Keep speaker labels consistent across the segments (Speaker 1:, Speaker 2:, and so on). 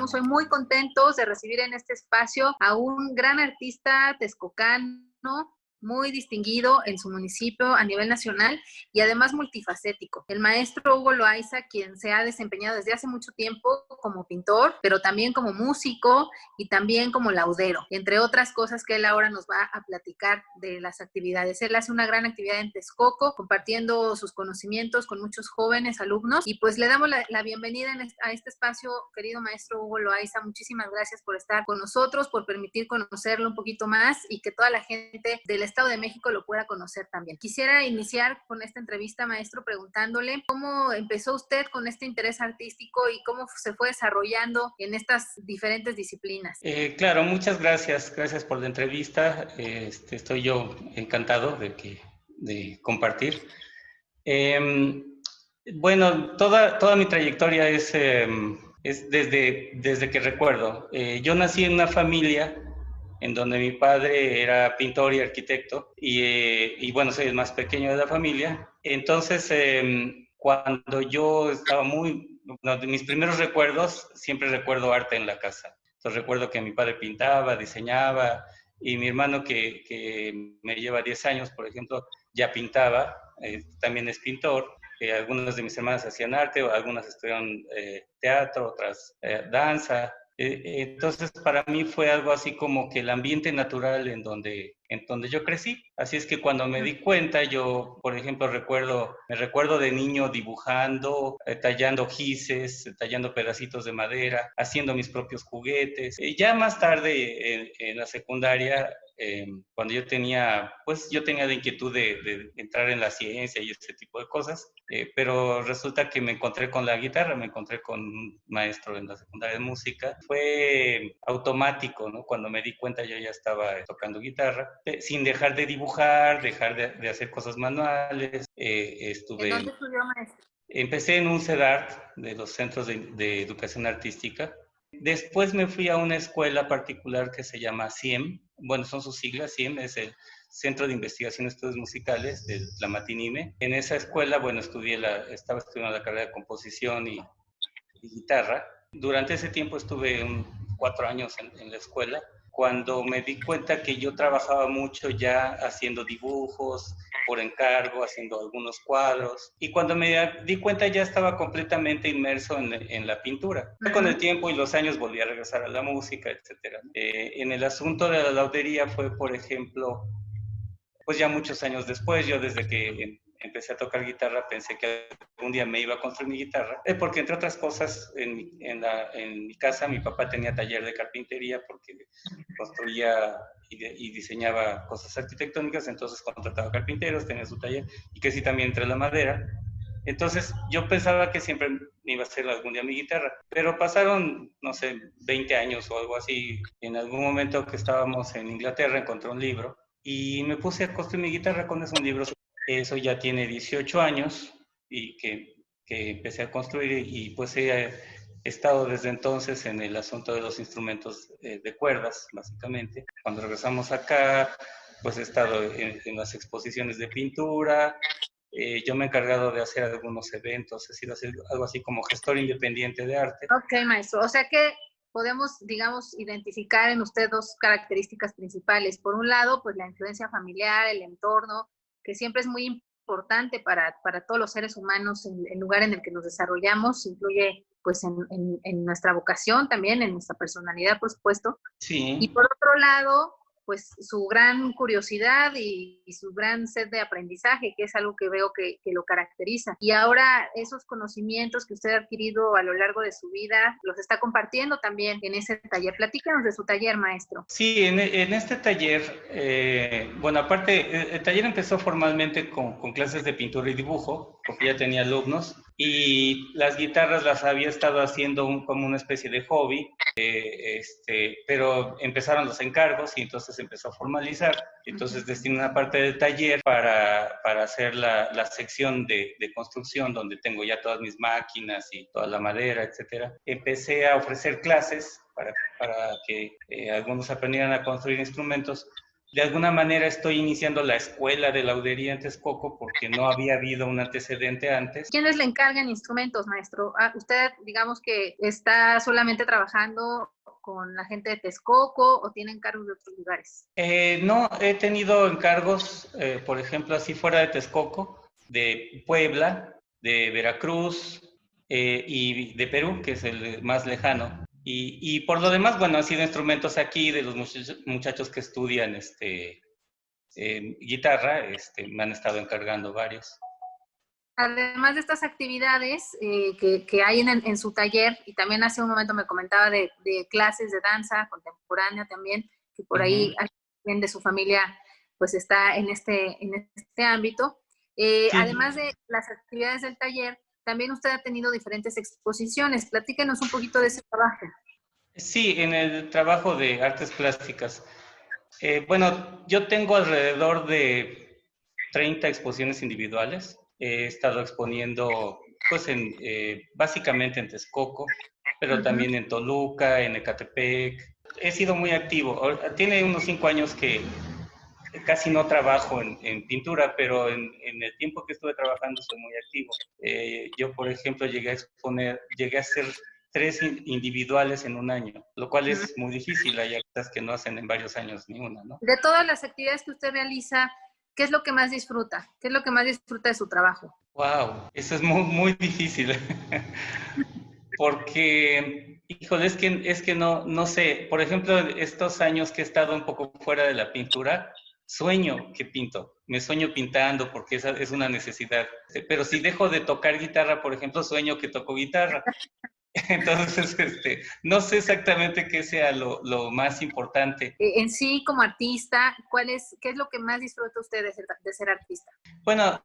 Speaker 1: estamos hoy muy contentos de recibir en este espacio a un gran artista texcocano, muy distinguido en su municipio a nivel nacional y además multifacético. El maestro Hugo Loaiza, quien se ha desempeñado desde hace mucho tiempo como pintor, pero también como músico y también como laudero, entre otras cosas que él ahora nos va a platicar de las actividades. Él hace una gran actividad en Texcoco, compartiendo sus conocimientos con muchos jóvenes alumnos, y pues le damos la bienvenida a este espacio, querido maestro Hugo Loaiza. Muchísimas gracias por estar con nosotros, por permitir conocerlo un poquito más y que toda la gente del Estado de México lo pueda conocer también. Quisiera iniciar con esta entrevista, maestro, preguntándole cómo empezó usted con este interés artístico y cómo se fue desarrollando en estas diferentes disciplinas.
Speaker 2: Claro, muchas gracias. Gracias por la entrevista. Estoy yo encantado de compartir. Bueno, toda mi trayectoria es desde que recuerdo. Yo nací en una familia en donde mi padre era pintor y arquitecto, y bueno, soy el más pequeño de la familia. Entonces, cuando yo estaba de mis primeros recuerdos, siempre recuerdo arte en la casa. Entonces recuerdo que mi padre pintaba, diseñaba, y mi hermano que me lleva 10 años, por ejemplo, ya pintaba, también es pintor. Algunas de mis hermanas hacían arte, algunas estudiaron teatro, otras danza. Entonces, para mí fue algo así como que el ambiente natural en donde yo crecí. Así es que cuando me di cuenta, yo, por ejemplo, me recuerdo de niño dibujando, tallando gises, tallando pedacitos de madera, haciendo mis propios juguetes. Ya más tarde, en la secundaria, cuando yo tenía la inquietud de entrar en la ciencia y ese tipo de cosas, pero resulta que me encontré con la guitarra, me encontré con un maestro en la secundaria de música. Fue automático, ¿no? Cuando me di cuenta yo ya estaba tocando guitarra, sin dejar de dibujar, dejar de hacer cosas manuales.
Speaker 1: ¿En dónde estudió, maestro?
Speaker 2: Empecé en un CEDART, de los Centros de Educación Artística. Después me fui a una escuela particular que se llama CIEM. Bueno, son sus siglas. CIEM es el Centro de Investigación y Estudios Musicales de la Matinime. En esa escuela, bueno, estaba estudiando la carrera de composición y guitarra. Durante ese tiempo estuve 4 años en la escuela, cuando me di cuenta que yo trabajaba mucho ya haciendo dibujos por encargo, haciendo algunos cuadros, y cuando me di cuenta ya estaba completamente inmerso en la pintura. Con el tiempo y los años volví a regresar a la música, etc. En el asunto de la laudería fue, por ejemplo, pues ya muchos años después, yo desde que empecé a tocar guitarra pensé que algún día me iba a construir mi guitarra, porque entre otras cosas en mi casa mi papá tenía taller de carpintería porque construía y diseñaba cosas arquitectónicas, entonces contrataba carpinteros, tenía su taller, y que sí también entre la madera. Entonces yo pensaba que siempre me iba a hacer algún día mi guitarra, pero pasaron, no sé, 20 años o algo así. En algún momento que estábamos en Inglaterra encontré un libro y me puse a construir mi guitarra con esos libros. Eso ya tiene 18 años y que empecé a construir, y pues he estado desde entonces en el asunto de los instrumentos de cuerdas, básicamente. Cuando regresamos acá, pues he estado en las exposiciones de pintura. Yo me he encargado de hacer algunos eventos, he sido algo así como gestor independiente de arte.
Speaker 1: Ok, maestro. O sea que podemos, digamos, identificar en usted dos características principales. Por un lado, pues la influencia familiar, el entorno, que siempre es muy importante para todos los seres humanos en el lugar en el que nos desarrollamos, influye pues en nuestra vocación también, en nuestra personalidad, por supuesto.
Speaker 2: Sí.
Speaker 1: Y por otro lado, pues su gran curiosidad y su gran sed de aprendizaje, que es algo que veo que lo caracteriza. Y ahora esos conocimientos que usted ha adquirido a lo largo de su vida, los está compartiendo también en ese taller. Platícanos de su taller, maestro.
Speaker 2: Sí, en este taller, bueno, aparte, el taller empezó formalmente con clases de pintura y dibujo, porque ya tenía alumnos, y las guitarras las había estado haciendo como una especie de hobby. Pero empezaron los encargos y entonces empezó a formalizar. Entonces destiné una parte del taller para hacer la sección de construcción, donde tengo ya todas mis máquinas y toda la madera, etcétera. Empecé a ofrecer clases para que algunos aprendieran a construir instrumentos, De alguna manera estoy iniciando la escuela de laudería en Texcoco porque no había habido un antecedente antes.
Speaker 1: ¿Quiénes le encargan instrumentos, maestro? ¿Usted, digamos que está solamente trabajando con la gente de Texcoco o tiene encargos de otros lugares?
Speaker 2: No, he tenido encargos, por ejemplo, así fuera de Texcoco, de Puebla, de Veracruz y de Perú, que es el más lejano. Y por lo demás, bueno, han sido instrumentos aquí de los muchachos que estudian guitarra, me han estado encargando varios.
Speaker 1: Además de estas actividades que hay en su taller, y también hace un momento me comentaba de clases de danza contemporánea también, que por ahí alguien de su familia pues está en este ámbito.
Speaker 2: Sí.
Speaker 1: Además de las actividades del taller, también usted ha tenido diferentes exposiciones. Platíquenos un poquito de ese trabajo.
Speaker 2: Sí, en el trabajo de artes plásticas. Bueno, yo tengo alrededor de 30 exposiciones individuales. He estado exponiendo, pues, básicamente en Texcoco, pero también en Toluca, en Ecatepec. He sido muy activo. Tiene unos 5 años que casi no trabajo en pintura, pero en el tiempo que estuve trabajando soy muy activo. Yo, por ejemplo, llegué a hacer 3 individuales en un año, lo cual es muy difícil. Hay artistas que no hacen en varios años ni una, ¿no?
Speaker 1: De todas las actividades que usted realiza, ¿qué es lo que más disfruta? ¿Qué es lo que más disfruta de su trabajo?
Speaker 2: Wow, eso es muy, muy difícil. Porque, híjole, es que no sé. Por ejemplo, estos años que he estado un poco fuera de la pintura, sueño que pinto. Me sueño pintando porque esa es una necesidad. Pero si dejo de tocar guitarra, por ejemplo, sueño que toco guitarra. Entonces, no sé exactamente qué sea lo más importante.
Speaker 1: En sí, como artista, ¿qué es lo que más disfruta usted de ser artista?
Speaker 2: Bueno,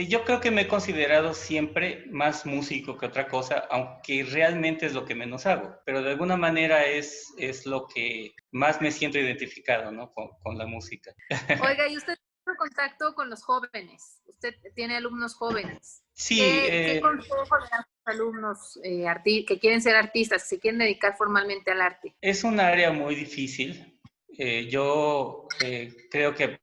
Speaker 2: yo creo que me he considerado siempre más músico que otra cosa, aunque realmente es lo que menos hago, pero de alguna manera es lo que más me siento identificado, ¿no? Con la música.
Speaker 1: Oiga, ¿y usted tiene contacto con los jóvenes? ¿Usted tiene alumnos jóvenes?
Speaker 2: Sí.
Speaker 1: ¿Qué consejo le dan a los alumnos que quieren ser artistas, que se quieren dedicar formalmente al arte?
Speaker 2: Es un área muy difícil. Yo creo que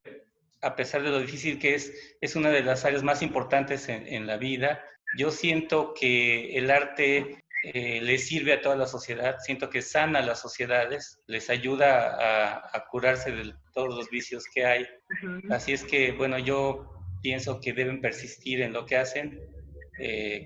Speaker 2: a pesar de lo difícil que es una de las áreas más importantes en la vida. Yo siento que el arte le sirve a toda la sociedad, siento que sana a las sociedades, les ayuda a curarse de todos los vicios que hay. Así es que, bueno, yo pienso que deben persistir en lo que hacen,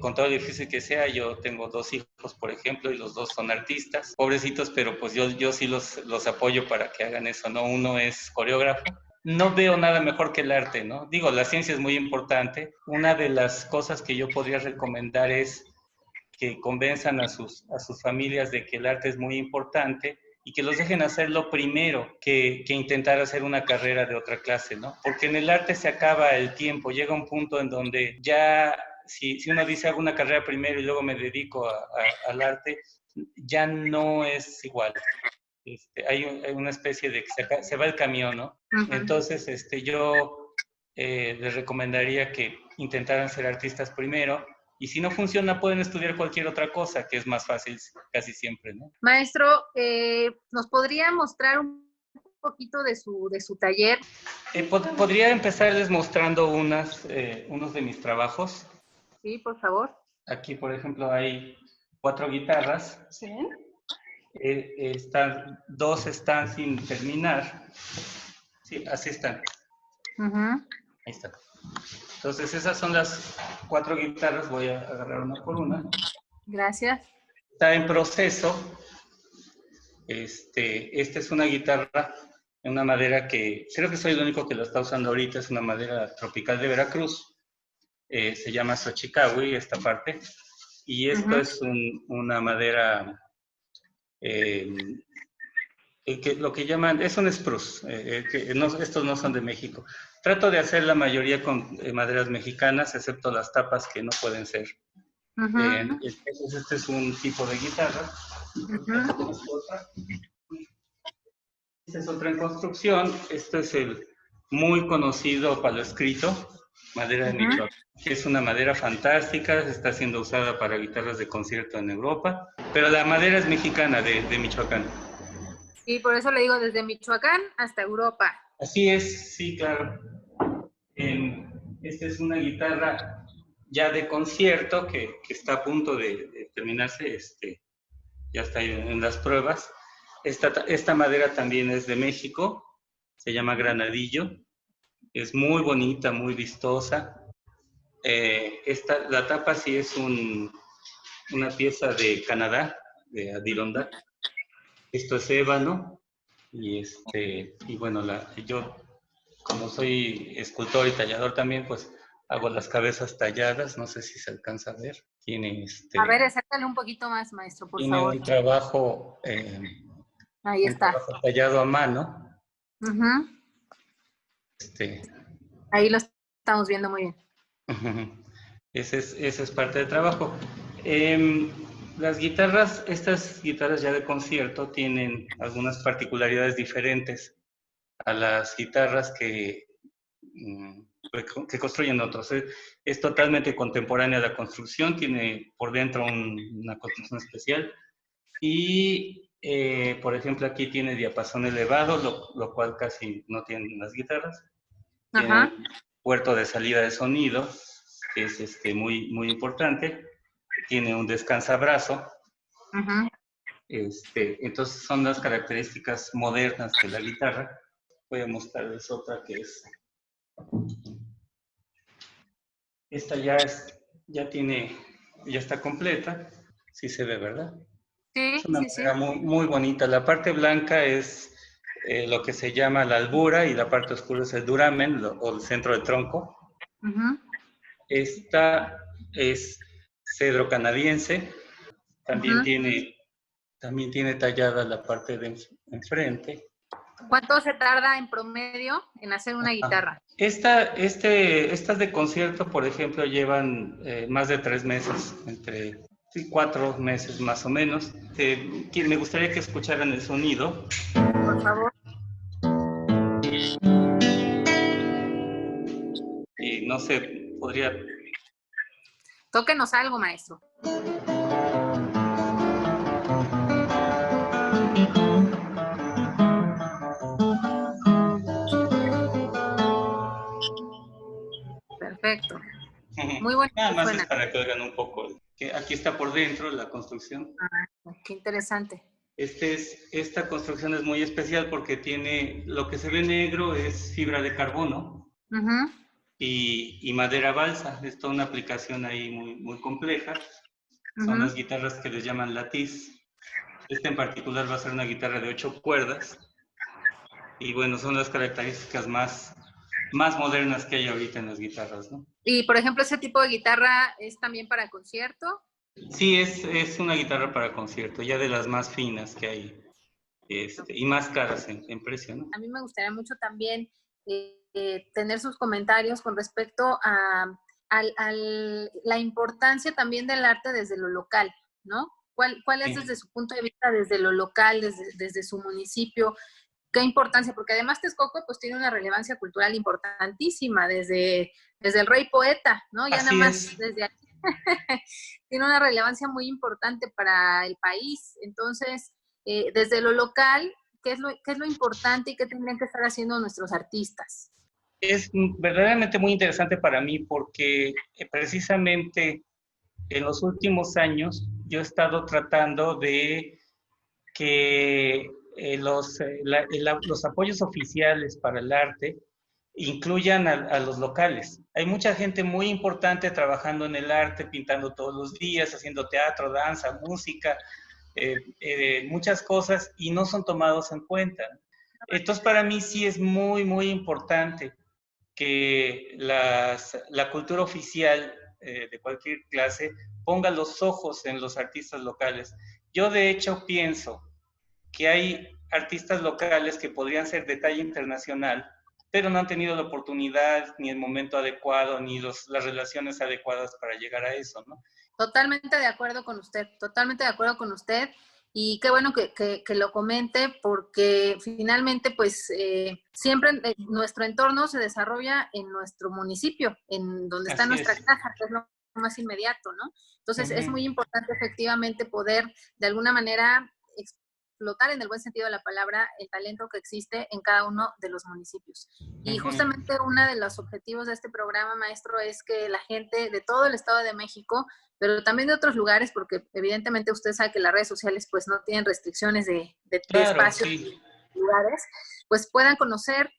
Speaker 2: con todo lo difícil que sea. Yo tengo 2 hijos, por ejemplo, y los 2 son artistas, pobrecitos, pero pues yo sí los apoyo para que hagan eso, ¿no? Uno es coreógrafo. No veo nada mejor que el arte, ¿no? Digo, la ciencia es muy importante. Una de las cosas que yo podría recomendar es que convenzan a sus familias de que el arte es muy importante y que los dejen hacerlo primero que intentar hacer una carrera de otra clase, ¿no? Porque en el arte se acaba el tiempo, llega un punto en donde ya, si uno dice hago una carrera primero y luego me dedico al arte, ya no es igual. Hay una especie de que se va el camión, ¿no? Entonces, yo les recomendaría que intentaran ser artistas primero, y si no funciona pueden estudiar cualquier otra cosa, que es más fácil casi siempre, ¿no?
Speaker 1: Maestro, ¿nos podría mostrar un poquito de su taller?
Speaker 2: Podría empezarles mostrando unos de mis trabajos.
Speaker 1: Sí, por favor.
Speaker 2: Aquí, por ejemplo, hay 4 guitarras.
Speaker 1: Sí.
Speaker 2: 2 están sin terminar. Sí, así están. Ahí están. Entonces, esas son las 4 guitarras. Voy a agarrar una por una.
Speaker 1: Gracias.
Speaker 2: Está en proceso. Esta es una guitarra en una madera que creo que soy el único que la está usando ahorita. Es una madera tropical de Veracruz. Se llama Xochicahui, esta parte. Y esto es una madera lo que llaman, es un spruce, estos no son de México. Trato de hacer la mayoría con maderas mexicanas, excepto las tapas que no pueden ser. Entonces, este es un tipo de guitarra. Esta es otra en construcción. Esto es el muy conocido palo escrito, madera de Michoacán, que es una madera fantástica, está siendo usada para guitarras de concierto en Europa, pero la madera es mexicana, de Michoacán.
Speaker 1: Y por eso le digo, desde Michoacán hasta Europa.
Speaker 2: Así es, sí, claro. Esta es una guitarra ya de concierto que está a punto de terminarse, ya está en las pruebas. Esta madera también es de México, se llama granadillo, es muy bonita, muy vistosa. La tapa sí es una pieza de Canadá, de Adirondack. Esto es ébano y bueno, yo como soy escultor y tallador también, pues hago las cabezas talladas, no sé si se alcanza a ver.
Speaker 1: A ver, acércale un poquito más, maestro, por
Speaker 2: Tiene
Speaker 1: favor. Ahí
Speaker 2: un
Speaker 1: está.
Speaker 2: trabajo tallado a mano.
Speaker 1: Ujú.
Speaker 2: Este,
Speaker 1: Ahí lo estamos viendo muy bien.
Speaker 2: ese es parte del trabajo. Em, estas guitarras ya de concierto tienen algunas particularidades diferentes a las guitarras mm, que construyen otros. Es totalmente contemporánea la construcción, tiene por dentro una construcción especial y, por ejemplo, aquí tiene diapasón elevado, lo cual casi no tienen las guitarras. Tiene
Speaker 1: Ajá.
Speaker 2: un puerto de salida de sonido, que es muy, muy importante. Tiene un descansabrazo.
Speaker 1: Ajá.
Speaker 2: Entonces son las características modernas de la guitarra. Voy a mostrarles otra que es, esta ya está completa, sí se ve, ¿verdad? Es
Speaker 1: Sí,
Speaker 2: una
Speaker 1: sí,
Speaker 2: madera
Speaker 1: sí.
Speaker 2: muy, muy bonita. La parte blanca es lo que se llama la albura y la parte oscura es el duramen o el centro del tronco.
Speaker 1: Ujú,
Speaker 2: Esta es cedro canadiense, también
Speaker 1: ujú.
Speaker 2: tiene, también tiene tallada la parte de enfrente.
Speaker 1: ¿Cuánto se tarda en promedio en hacer una
Speaker 2: Ah,
Speaker 1: guitarra?
Speaker 2: estas de concierto, por ejemplo, llevan más de 3 meses, entre sí, 4 meses más o menos. Me gustaría que escucharan el sonido.
Speaker 1: Por favor,
Speaker 2: Y no sé, podría.
Speaker 1: tóquenos algo, maestro. Perfecto. Muy
Speaker 2: Nada
Speaker 1: bonito
Speaker 2: más es
Speaker 1: suena.
Speaker 2: para que oigan un poco. Que aquí está por dentro la construcción.
Speaker 1: Qué interesante.
Speaker 2: Esta construcción es muy especial porque tiene, lo que se ve negro es fibra de carbono
Speaker 1: Ujú,
Speaker 2: y madera balsa. Es toda una aplicación ahí muy, muy compleja. Son
Speaker 1: ujú.
Speaker 2: las guitarras que les llaman latiz. Esta en particular va a ser una guitarra de 8 cuerdas. Y bueno, son las características más modernas que hay ahorita en las guitarras, ¿no?
Speaker 1: Y, por ejemplo, ese tipo de guitarra es también para concierto.
Speaker 2: Sí, es una guitarra para concierto, ya de las más finas que hay, y más caras en precio, ¿no?
Speaker 1: A mí me gustaría mucho también tener sus comentarios con respecto a la importancia también del arte desde lo local, ¿no? ¿Cuál es desde
Speaker 2: Sí,
Speaker 1: su punto de vista, desde lo local, desde su municipio? ¿Qué importancia? Porque además Texcoco pues tiene una relevancia cultural importantísima desde el rey poeta, ¿no? Ya nada
Speaker 2: así
Speaker 1: más
Speaker 2: es.
Speaker 1: desde aquí tiene una relevancia muy importante para el país. Entonces, desde lo local, qué es lo importante y qué tendrían que estar haciendo nuestros artistas?
Speaker 2: Es verdaderamente muy interesante para mí porque precisamente en los últimos años yo he estado tratando de que los apoyos oficiales para el arte incluyan a los locales. Hay mucha gente muy importante trabajando en el arte, pintando todos los días, haciendo teatro, danza, música, muchas cosas y no son tomados en cuenta. Entonces, para mí sí es muy, muy importante que la cultura oficial de cualquier clase ponga los ojos en los artistas locales. Yo, de hecho, pienso que hay artistas locales que podrían ser de talla internacional, pero no han tenido la oportunidad, ni el momento adecuado, ni las relaciones adecuadas para llegar a eso, ¿no?
Speaker 1: Totalmente de acuerdo con usted, totalmente de acuerdo con usted. Y qué bueno que lo comente porque finalmente pues siempre nuestro entorno se desarrolla en nuestro municipio, en donde está
Speaker 2: Así
Speaker 1: nuestra
Speaker 2: es.
Speaker 1: casa, que es lo más inmediato, ¿no?
Speaker 2: Uh
Speaker 1: Entonces es muy
Speaker 2: -huh.
Speaker 1: importante efectivamente poder de alguna manera explotar en el buen sentido de la palabra el talento que existe en cada uno de los municipios. Y justamente uno de los objetivos de este programa, maestro, es que la gente de todo el Estado de México, pero también de otros lugares, porque evidentemente usted sabe que las redes sociales pues no tienen restricciones de
Speaker 2: Claro,
Speaker 1: espacios,
Speaker 2: sí.
Speaker 1: lugares, pues puedan conocer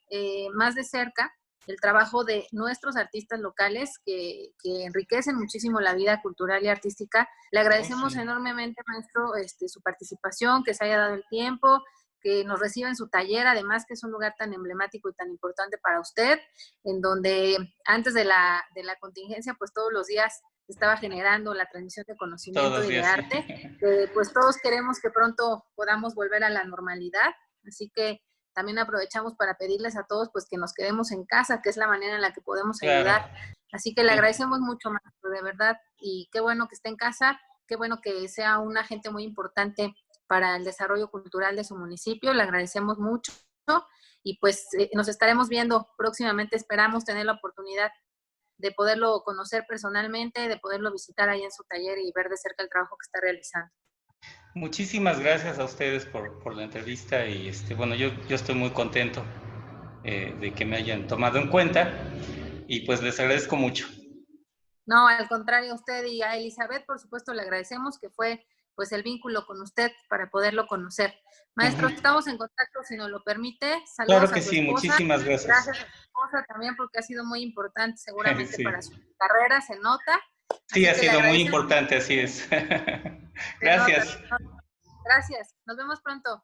Speaker 1: más de cerca el trabajo de nuestros artistas locales que enriquecen muchísimo la vida cultural y artística. Le agradecemos enormemente, maestro, su participación, que se haya dado el tiempo, que nos reciba en su taller, además que es un lugar tan emblemático y tan importante para usted, en donde antes de la contingencia, pues todos los días estaba generando la transmisión de conocimiento y de
Speaker 2: días,
Speaker 1: arte. Pues todos queremos que pronto podamos volver a la normalidad, así que también aprovechamos para pedirles a todos pues que nos quedemos en casa, que es la manera en la que podemos ayudar. Así que le agradecemos mucho, maestro, de verdad, y qué bueno que esté en casa, qué bueno que sea un agente muy importante para el desarrollo cultural de su municipio. Le agradecemos mucho y pues nos estaremos viendo próximamente. Esperamos tener la oportunidad de poderlo conocer personalmente, de poderlo visitar ahí en su taller y ver de cerca el trabajo que está realizando.
Speaker 2: Muchísimas gracias a ustedes por la entrevista y bueno, yo estoy muy contento de que me hayan tomado en cuenta y pues les agradezco mucho.
Speaker 1: No, al contrario, a usted y a Elizabeth, por supuesto, le agradecemos que fue pues el vínculo con usted para poderlo conocer. Maestro, estamos en contacto si nos lo permite. Saludos
Speaker 2: Claro
Speaker 1: a
Speaker 2: que
Speaker 1: su
Speaker 2: sí,
Speaker 1: esposa.
Speaker 2: muchísimas gracias.
Speaker 1: Gracias a su esposa también porque ha sido muy importante seguramente
Speaker 2: Sí.
Speaker 1: para su carrera, se nota.
Speaker 2: Sí,
Speaker 1: Así
Speaker 2: ha
Speaker 1: que le
Speaker 2: sido muy
Speaker 1: agradecemos.
Speaker 2: importante, así es.
Speaker 1: Se nota,
Speaker 2: Gracias.
Speaker 1: se nota. Gracias. Nos vemos pronto.